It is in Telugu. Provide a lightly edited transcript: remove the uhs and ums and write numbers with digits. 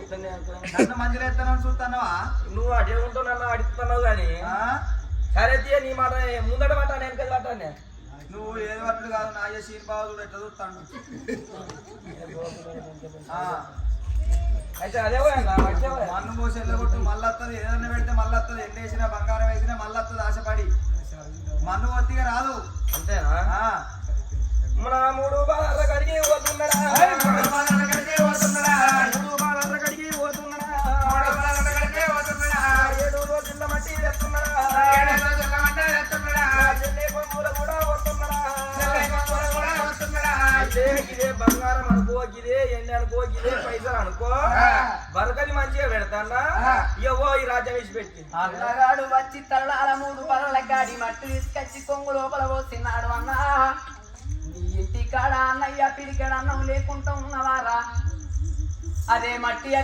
ఇస్తానే నన్ను మంచిగా ఎత్తానని చూస్తున్నావా? నువ్వు అడే ఉంటావు నన్ను అడుగుతున్నావు కానీ సరే తీయ నీ మాట ముందట మాట వెనకది పట్టానే నువ్వు ఏది పట్టుడు కాదు నా సీన్ బాగుడు ఎట్లా చూస్తాను. అయితే అదే మన్ను పోసి వెళ్ళగొట్టు మళ్ళీ వస్తుంది. ఏదన్నా పెడితే మళ్ళీ వస్తుంది. ఎండ వేసినా బంగారం వేసినా మళ్ళీ వస్తుంది. ఆశపడి మన్ను ఒత్తిగా రాదు. అంతేనా? మన 3 బాల కడిగి పోతున్నాడా, 3 బాల కడిగి పోతున్నాడా, 7 రోజుల మట్టి తెస్తున్నాడా, చెల్లె కొమ్ముల కూడా వస్తున్నాడా, ఇదే బంగారం అనుకో, ఇదే ఎండ అనుకో, ఇదే పైసలు అనుకో, బరకది మంచిగా పెడతాడా ఇవో ఈ రాజ్యం వేసి పెట్టి అన్నగాడు వచ్చి తల్లాల 3 బలల గాడి మట్టి తీసుకొచ్చి కొంగు లోపల పోసినాడు. అన్నా నీ ఇంటి కాడ అన్నయ్య పిలికాడు అన్నం లేకుండా ఉన్నవారా? అదే మట్టి